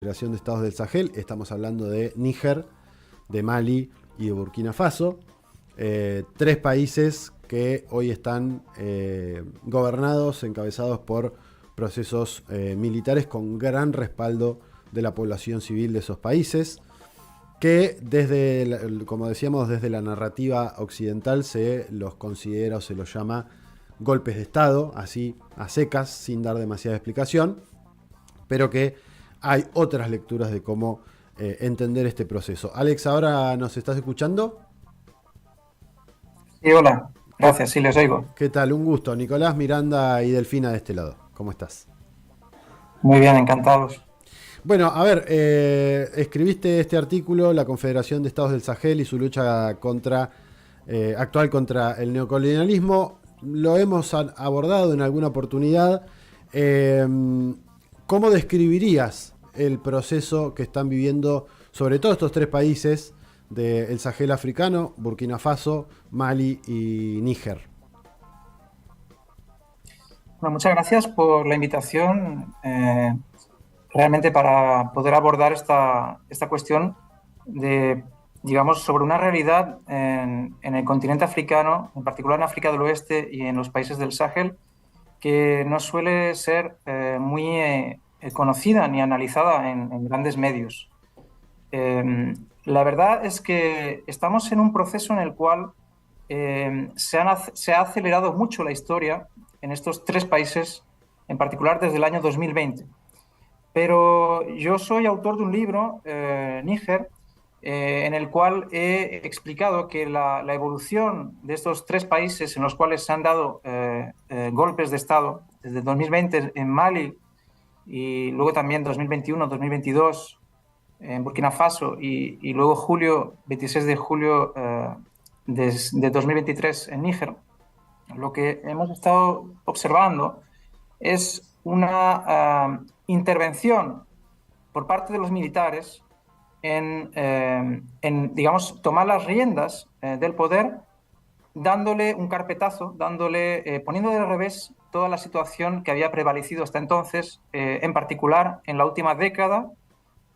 Federación de Estados del Sahel. Estamos hablando de Níger, de Mali y de Burkina Faso. Tres países que hoy están gobernados, encabezados por procesos militares con gran respaldo de la población civil de esos países, que desde, como decíamos, desde la narrativa occidental se los considera o se los llama golpes de Estado, así a secas, sin dar demasiada explicación, pero que hay otras lecturas de cómo entender este proceso. Alex, ¿ahora nos estás escuchando? Sí, hola, ¿Qué, gracias, sí, les oigo. qué tal? Un gusto. Nicolás, Miranda y Delfina de este lado. ¿Cómo estás? Muy bien, encantados. Bueno, a ver, escribiste este artículo, La Confederación de Estados del Sahel y su lucha actual contra el neocolonialismo. Lo hemos abordado en alguna oportunidad. Eh, ¿Cómo describirías el proceso que están viviendo, sobre todo estos tres países del Sahel africano, Burkina Faso, Mali y Níger? Bueno, muchas gracias por la invitación, realmente para poder abordar esta cuestión de, digamos, sobre una realidad en el continente africano, en particular en África del Oeste y en los países del Sahel, que no suele ser muy conocida ni analizada en grandes medios. La verdad es que estamos en un proceso en el cual se ha acelerado mucho la historia en estos tres países, en particular desde el año 2020. Pero yo soy autor de un libro, Níger, en el cual he explicado que la evolución de estos tres países en los cuales se han dado golpes de Estado, desde 2020 en Mali y luego también 2021, 2022 en Burkina Faso y luego 26 de julio de 2023 en Níger, lo que hemos estado observando es una intervención por parte de los militares digamos, tomar las riendas del poder, dándole un carpetazo, poniendo de revés toda la situación que había prevalecido hasta entonces, en particular en la última década,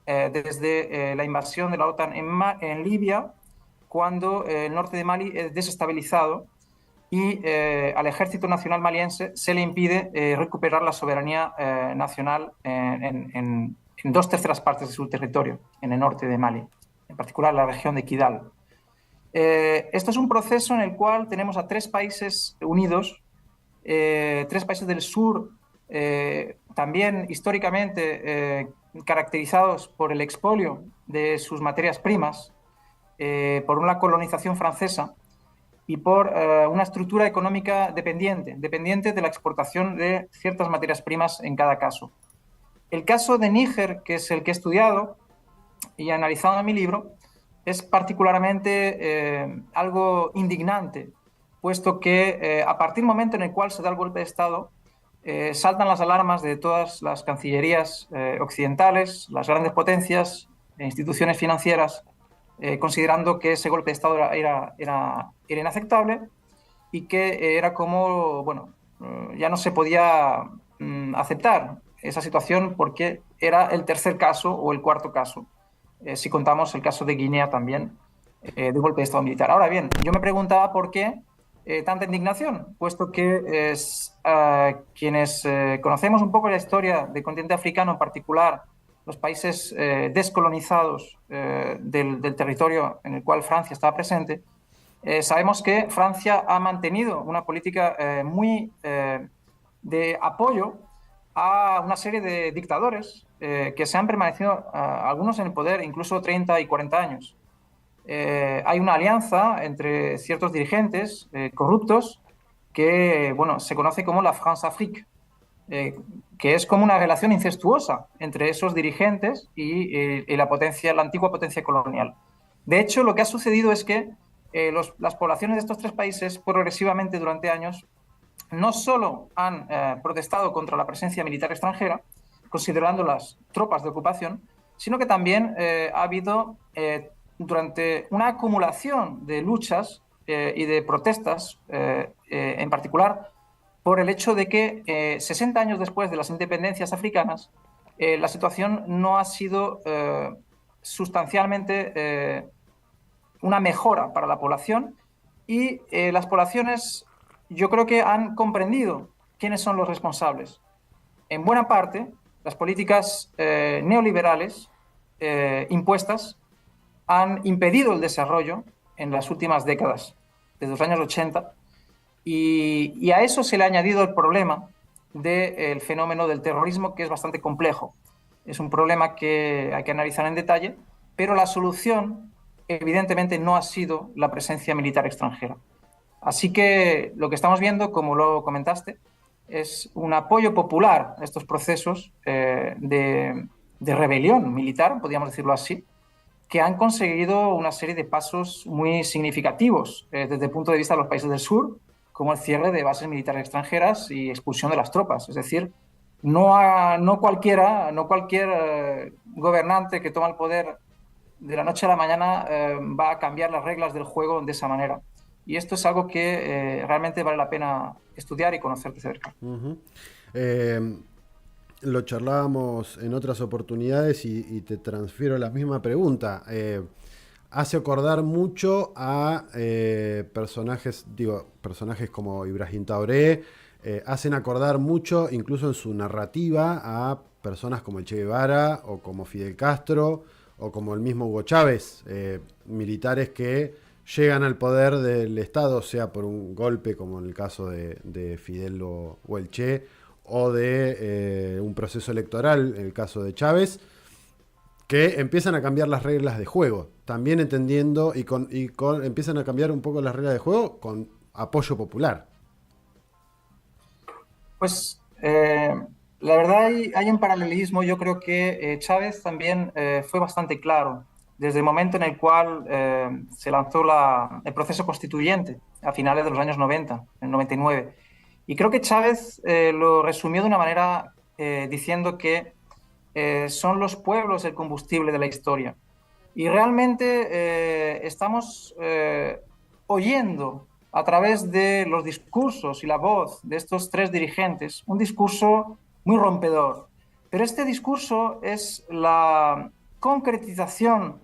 desde la invasión de la OTAN en Libia, cuando el norte de Mali es desestabilizado y al Ejército Nacional Maliense se le impide recuperar la soberanía nacional en dos terceras partes de su territorio, en el norte de Mali, en particular la región de Kidal. Esto es un proceso en el cual tenemos a tres países unidos, tres países del sur, también históricamente caracterizados por el expolio de sus materias primas, por una colonización francesa y por una estructura económica dependiente de la exportación de ciertas materias primas en cada caso. El caso de Níger, que es el que he estudiado y analizado en mi libro, es particularmente algo indignante, puesto que a partir del momento en el cual se da el golpe de Estado, saltan las alarmas de todas las cancillerías occidentales, las grandes potencias e instituciones financieras, considerando que ese golpe de Estado era inaceptable y que era como, bueno, ya no se podía aceptar esa situación porque era el tercer caso o el cuarto caso, si contamos el caso de Guinea también, de golpe de Estado militar. Ahora bien, yo me preguntaba por qué tanta indignación, puesto que quienes conocemos un poco la historia del continente africano, en particular los países descolonizados del territorio en el cual Francia estaba presente, sabemos que Francia ha mantenido una política muy de apoyo a una serie de dictadores que se han permanecido, algunos en el poder, incluso 30 y 40 años. Hay una alianza entre ciertos dirigentes corruptos que, bueno, se conoce como la France-Afrique, eh, que es como una relación incestuosa entre esos dirigentes y la antigua potencia colonial. De hecho, lo que ha sucedido es que las poblaciones de estos tres países, progresivamente durante años, no solo han protestado contra la presencia militar extranjera, considerando las tropas de ocupación, sino que también ha habido, durante una acumulación de luchas y de protestas, en particular por el hecho de que 60 años después de las independencias africanas, la situación no ha sido sustancialmente una mejora para la población y las poblaciones yo creo que han comprendido quiénes son los responsables. En buena parte, las políticas neoliberales impuestas han impedido el desarrollo en las últimas décadas, desde los años 80, y a eso se le ha añadido el problema del fenómeno del terrorismo, que es bastante complejo. Es un problema que hay que analizar en detalle, pero la solución evidentemente no ha sido la presencia militar extranjera. Así que lo que estamos viendo, como lo comentaste, es un apoyo popular a estos procesos de rebelión militar, podríamos decirlo así, que han conseguido una serie de pasos muy significativos desde el punto de vista de los países del sur, como el cierre de bases militares extranjeras y expulsión de las tropas. Es decir, no cualquier gobernante que toma el poder de la noche a la mañana va a cambiar las reglas del juego de esa manera. Y esto es algo que realmente vale la pena estudiar y conocer de cerca. Uh-huh. Lo charlábamos en otras oportunidades y te transfiero la misma pregunta. Hace acordar mucho a personajes como Ibrahim Traoré, hacen acordar mucho, incluso en su narrativa, a personas como el Che Guevara o como Fidel Castro o como el mismo Hugo Chávez, militares que llegan al poder del Estado, sea por un golpe, como en el caso de Fidel o el Che, o de un proceso electoral, en el caso de Chávez, que empiezan a cambiar las reglas de juego, también entendiendo empiezan a cambiar un poco las reglas de juego con apoyo popular. Pues la verdad hay un paralelismo. Yo creo que Chávez también fue bastante claro desde el momento en el cual se lanzó el proceso constituyente a finales de los años 90, en el 99. Y creo que Chávez lo resumió de una manera diciendo que son los pueblos el combustible de la historia. Y realmente estamos oyendo a través de los discursos y la voz de estos tres dirigentes un discurso muy rompedor. Pero este discurso es la concretización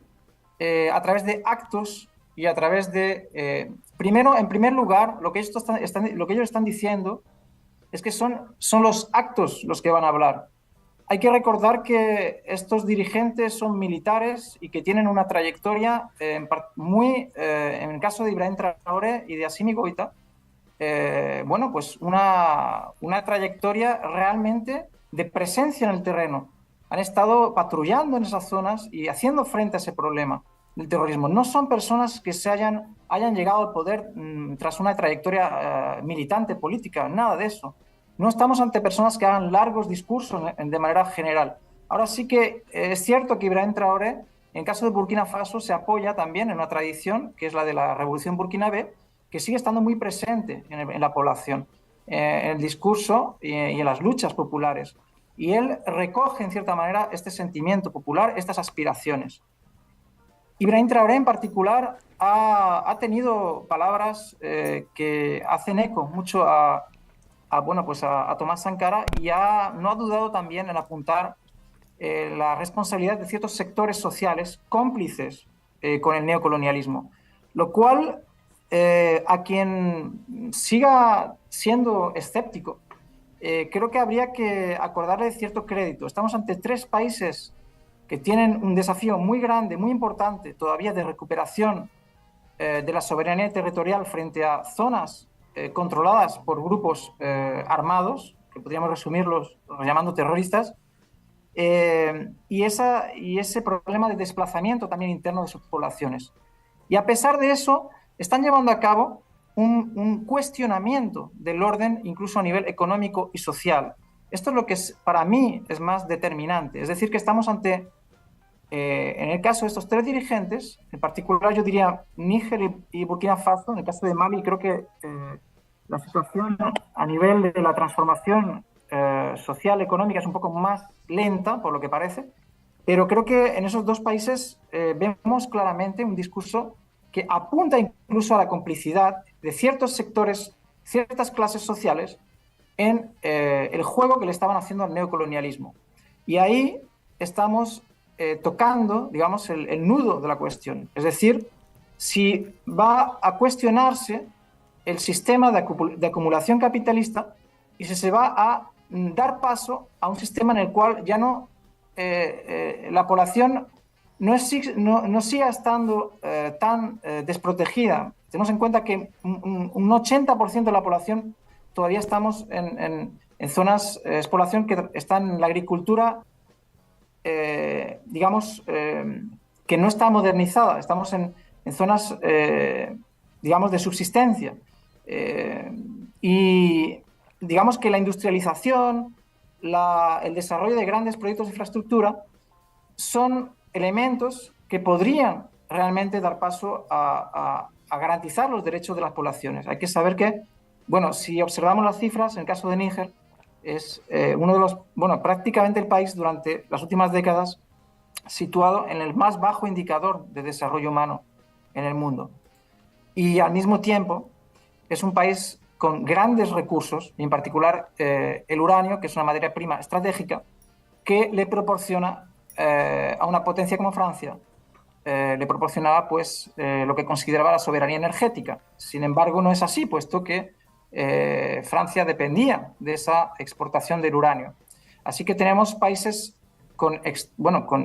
a través de actos y a través de, primero, en primer lugar, lo que ellos están diciendo es que son los actos los que van a hablar. Hay que recordar que estos dirigentes son militares y que tienen una trayectoria en el caso de Ibrahim Traoré y de Assimi Goïta, pues una trayectoria realmente de presencia en el terreno. Han estado patrullando en esas zonas y haciendo frente a ese problema del terrorismo. No son personas que hayan llegado al poder tras una trayectoria militante, política, nada de eso. No estamos ante personas que hagan largos discursos de manera general. Ahora sí que es cierto que Ibrahim Traoré, en caso de Burkina Faso, se apoya también en una tradición, que es la de la revolución burkinabé, que sigue estando muy presente en la población, en el discurso y en las luchas populares. Y él recoge, en cierta manera, este sentimiento popular, estas aspiraciones. Ibrahim Traoré, en particular, ha tenido palabras que hacen eco mucho a Tomás Sankara y no ha dudado también en apuntar la responsabilidad de ciertos sectores sociales cómplices con el neocolonialismo, lo cual a quien siga siendo escéptico, creo que habría que acordarle cierto crédito. Estamos ante tres países que tienen un desafío muy grande, muy importante todavía de recuperación de la soberanía territorial frente a zonas controladas por grupos armados, que podríamos resumirlos llamando terroristas, y ese problema de desplazamiento también interno de sus poblaciones. Y a pesar de eso, están llevando a cabo un cuestionamiento del orden, incluso a nivel económico y social. Esto es lo que para mí es más determinante. Es decir, que estamos ante, en el caso de estos tres dirigentes, en particular yo diría Níger y Burkina Faso, en el caso de Mali creo que la situación a nivel de la transformación social, económica es un poco más lenta, por lo que parece, pero creo que en esos dos países vemos claramente un discurso que apunta incluso a la complicidad de ciertos sectores, ciertas clases sociales en el juego que le estaban haciendo al neocolonialismo. Y ahí estamos tocando, digamos, el nudo de la cuestión. Es decir, si va a cuestionarse el sistema de acumulación capitalista y si se va a dar paso a un sistema en el cual ya no la población no siga estando tan desprotegida. Tenemos en cuenta que un 80% de la población todavía estamos en zonas, es población que está en la agricultura, digamos, que no está modernizada. Estamos en zonas, digamos, de subsistencia. Y digamos que la industrialización, el desarrollo de grandes proyectos de infraestructura son elementos que podrían realmente dar paso a garantizar los derechos de las poblaciones. Hay que saber que, bueno, si observamos las cifras, en el caso de Níger, es uno de los, bueno, prácticamente el país durante las últimas décadas situado en el más bajo indicador de desarrollo humano en el mundo. Y al mismo tiempo es un país con grandes recursos, y en particular el uranio, que es una materia prima estratégica, que le proporciona a una potencia como Francia, le proporcionaba pues lo que consideraba la soberanía energética. Sin embargo, no es así, puesto que Francia dependía de esa exportación del uranio. Así que tenemos países con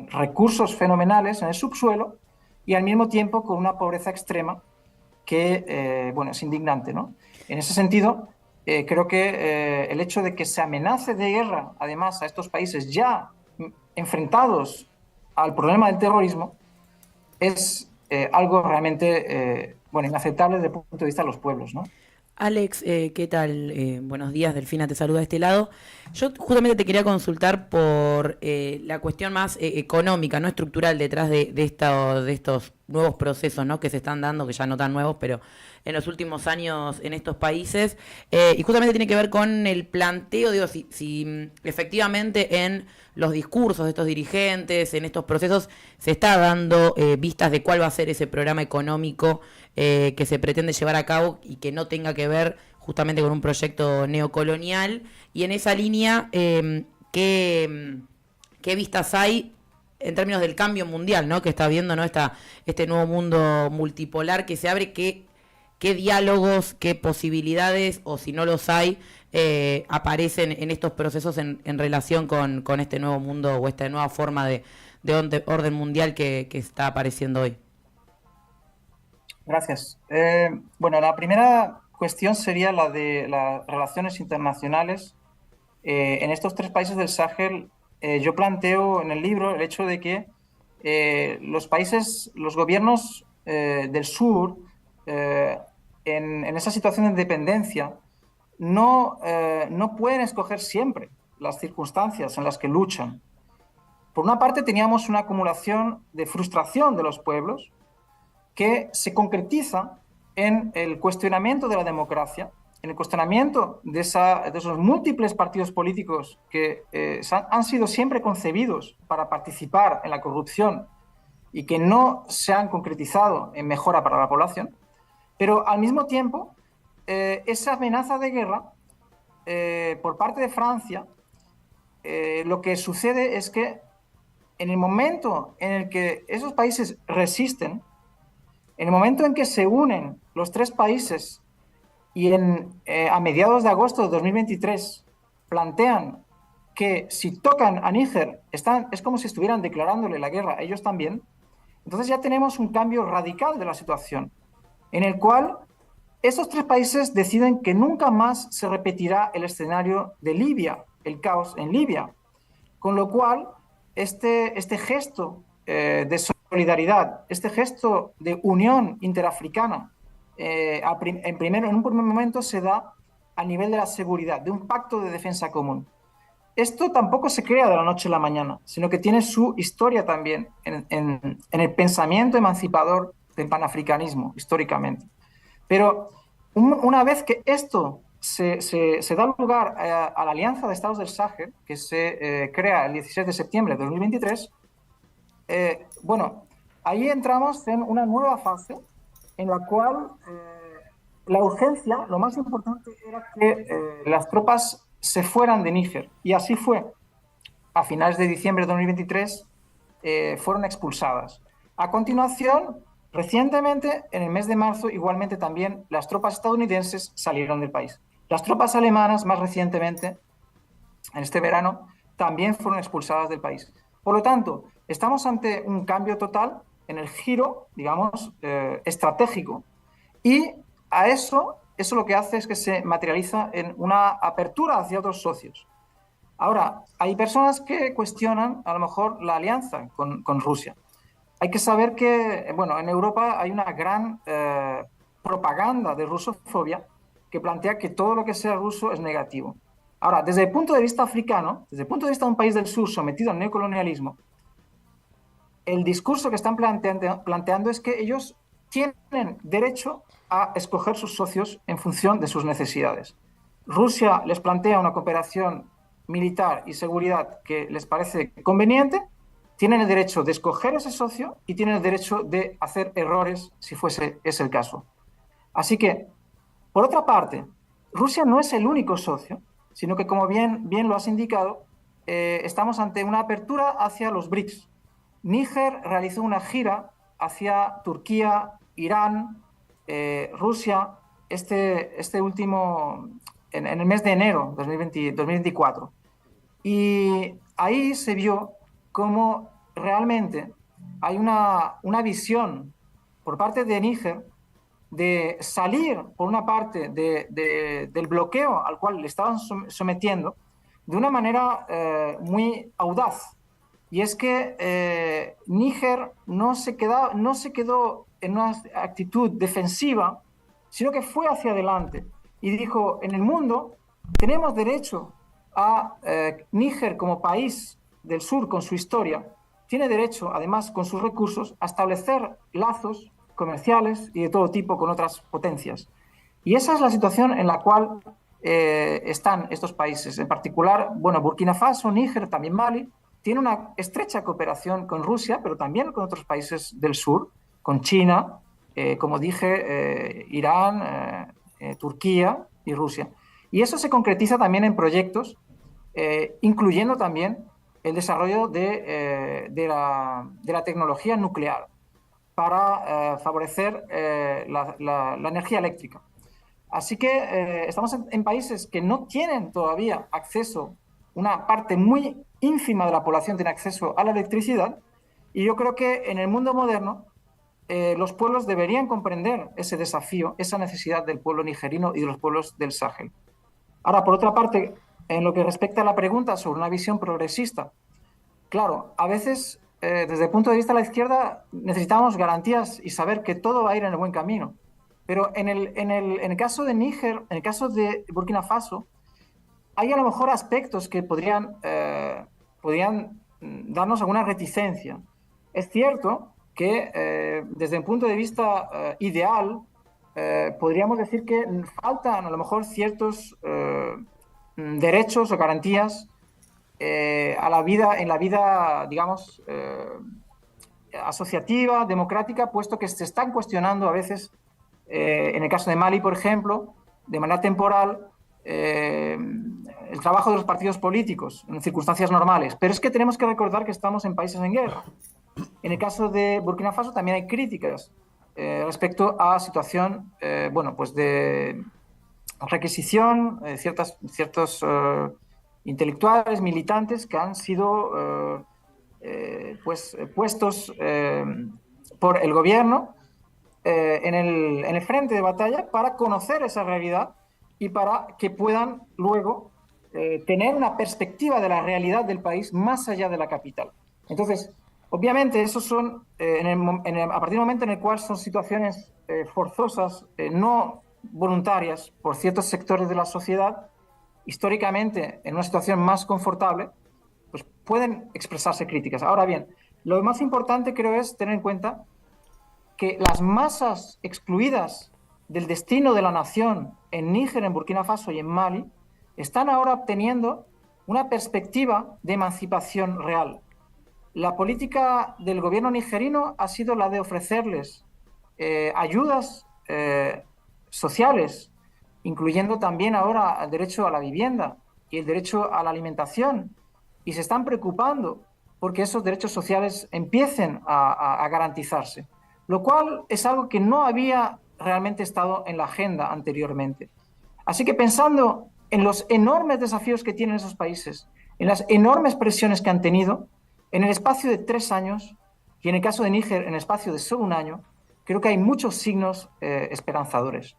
recursos fenomenales en el subsuelo y al mismo tiempo con una pobreza extrema que es indignante, ¿no? En ese sentido, creo que el hecho de que se amenace de guerra, además, a estos países ya enfrentados al problema del terrorismo, es algo realmente inaceptable desde el punto de vista de los pueblos, ¿no? Alex, ¿qué tal? Buenos días, Delfina, te saluda de este lado. Yo justamente te quería consultar por la cuestión más económica, no estructural, detrás de estos nuevos procesos, ¿no?, que se están dando, que ya no tan nuevos, pero en los últimos años en estos países. Y justamente tiene que ver con el planteo, digo, si efectivamente en los discursos de estos dirigentes, en estos procesos, se está dando vistas de cuál va a ser ese programa económico que se pretende llevar a cabo y que no tenga que ver justamente con un proyecto neocolonial. Y en esa línea, ¿qué vistas hay en términos del cambio mundial, ¿no?, que está viendo, ¿no?, este nuevo mundo multipolar que se abre? ¿Qué diálogos, qué posibilidades, o si no los hay, aparecen en estos procesos en relación con este nuevo mundo o esta nueva forma de orden mundial que está apareciendo hoy? Gracias. La primera cuestión sería la de las relaciones internacionales. En estos tres países del Sáhel, yo planteo en el libro el hecho de que los gobiernos del sur, en esa situación de dependencia, no pueden escoger siempre las circunstancias en las que luchan. Por una parte, teníamos una acumulación de frustración de los pueblos que se concretiza en el cuestionamiento de la democracia, en el cuestionamiento de esos múltiples partidos políticos que han sido siempre concebidos para participar en la corrupción y que no se han concretizado en mejora para la población. Pero al mismo tiempo, esa amenaza de guerra por parte de Francia, lo que sucede es que en el momento en el que esos países resisten, en el momento en que se unen los tres países y a mediados de agosto de 2023 plantean que si tocan a Níger es como si estuvieran declarándole la guerra a ellos también, entonces ya tenemos un cambio radical de la situación, en el cual estos tres países deciden que nunca más se repetirá el escenario de Libia, el caos en Libia. Con lo cual, este gesto de solidaridad, este gesto de unión interafricana, en un primer momento se da a nivel de la seguridad, de un pacto de defensa común. Esto tampoco se crea de la noche a la mañana, sino que tiene su historia también en el pensamiento emancipador del panafricanismo, históricamente. Pero una vez que esto se da lugar a la Alianza de Estados del Sáhel, que se crea el 16 de septiembre de 2023, ahí entramos en una nueva fase en la cual la urgencia, lo más importante era que las tropas se fueran de Níger. Y así fue. a finales de diciembre de 2023 fueron expulsadas. A continuación, recientemente, en el mes de marzo, igualmente también las tropas estadounidenses salieron del país. Las tropas alemanas, más recientemente, en este verano, también fueron expulsadas del país. Por lo tanto, estamos ante un cambio total en el giro, digamos, estratégico. Y a eso lo que hace es que se materializa en una apertura hacia otros socios. Ahora, hay personas que cuestionan a lo mejor la alianza con Rusia. Hay que saber que, bueno, en Europa hay una gran propaganda de rusofobia que plantea que todo lo que sea ruso es negativo. Ahora, desde el punto de vista africano, desde el punto de vista de un país del sur sometido al neocolonialismo, el discurso que están planteando es que ellos tienen derecho a escoger sus socios en función de sus necesidades. Rusia les plantea una cooperación militar y seguridad que les parece conveniente, tienen el derecho de escoger ese socio y tienen el derecho de hacer errores si fuese ese el caso. Así que, por otra parte, Rusia no es el único socio, sino que, como bien lo has indicado, estamos ante una apertura hacia los BRICS. Níger realizó una gira hacia Turquía, Irán, Rusia, este último, en el mes de enero de 2024. Y ahí se vio cómo realmente hay una visión por parte de Níger de salir, por una parte, del bloqueo al cual le estaban sometiendo de una manera muy audaz. Y es que Níger no se quedó en una actitud defensiva, sino que fue hacia adelante y dijo, en el mundo tenemos derecho a Níger como país del sur con su historia, tiene derecho, además, con sus recursos, a establecer lazos comerciales y de todo tipo con otras potencias. Y esa es la situación en la cual están estos países. En particular, bueno, Burkina Faso, Níger, también Mali, tiene una estrecha cooperación con Rusia, pero también con otros países del sur, con China, como dije, Irán, Turquía y Rusia. Y eso se concretiza también en proyectos, incluyendo también el desarrollo de la tecnología nuclear para favorecer la energía eléctrica. Así que estamos en países que no tienen todavía acceso, una parte muy ínfima de la población tiene acceso a la electricidad, y yo creo que en el mundo moderno los pueblos deberían comprender ese desafío, esa necesidad del pueblo nigerino y de los pueblos del Sahel. Ahora, por otra parte, en lo que respecta a la pregunta sobre una visión progresista, claro, a veces desde el punto de vista de la izquierda necesitamos garantías y saber que todo va a ir en el buen camino. Pero en el caso de Níger, en el caso de Burkina Faso, hay a lo mejor aspectos que podrían darnos alguna reticencia. Es cierto que desde el punto de vista ideal, podríamos decir que faltan a lo mejor ciertos derechos o garantías en la vida, digamos, asociativa, democrática, puesto que se están cuestionando a veces, en el caso de Mali, por ejemplo, de manera temporal, el trabajo de los partidos políticos en circunstancias normales. Pero es que tenemos que recordar que estamos en países en guerra. En el caso de Burkina Faso también hay críticas respecto a situación, bueno, pues de requisición, ciertos intelectuales, militantes que han sido puestos por el gobierno en el frente de batalla para conocer esa realidad y para que puedan luego tener una perspectiva de la realidad del país más allá de la capital. Entonces, obviamente, esos son, a partir del momento en el cual son situaciones forzosas, no voluntarias, por ciertos sectores de la sociedad, históricamente en una situación más confortable, pues pueden expresarse críticas. Ahora bien, lo más importante creo es tener en cuenta que las masas excluidas del destino de la nación en Níger, en Burkina Faso y en Mali están ahora obteniendo una perspectiva de emancipación real. La política del gobierno nigerino ha sido la de ofrecerles ayudas sociales, incluyendo también ahora el derecho a la vivienda y el derecho a la alimentación. y se están preocupando porque esos derechos sociales empiecen a garantizarse, lo cual es algo que no había realmente estado en la agenda anteriormente. Así que pensando en los enormes desafíos que tienen esos países, en las enormes presiones que han tenido, en el espacio de 3 años, y en el caso de Níger, en el espacio de solo 1 año, creo que hay muchos signos esperanzadores.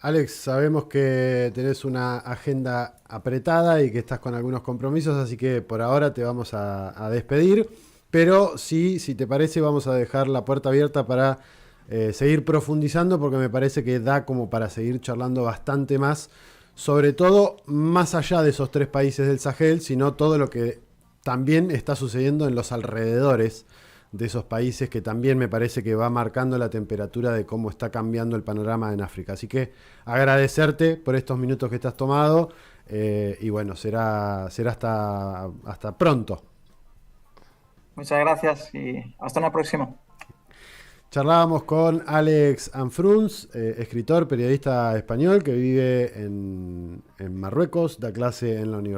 Alex, sabemos que tenés una agenda apretada y que estás con algunos compromisos, así que por ahora te vamos a despedir, pero sí, si te parece, vamos a dejar la puerta abierta para seguir profundizando, porque me parece que da como para seguir charlando bastante más, sobre todo más allá de esos 3 países del Sahel, sino todo lo que también está sucediendo en los alrededores de esos países, que también me parece que va marcando la temperatura de cómo está cambiando el panorama en África. Así que agradecerte por estos minutos que te has tomado, y bueno, será hasta pronto. Muchas gracias y hasta una próxima. Charlábamos con Alex Anfruns, escritor, periodista español que vive en Marruecos, da clase en la Universidad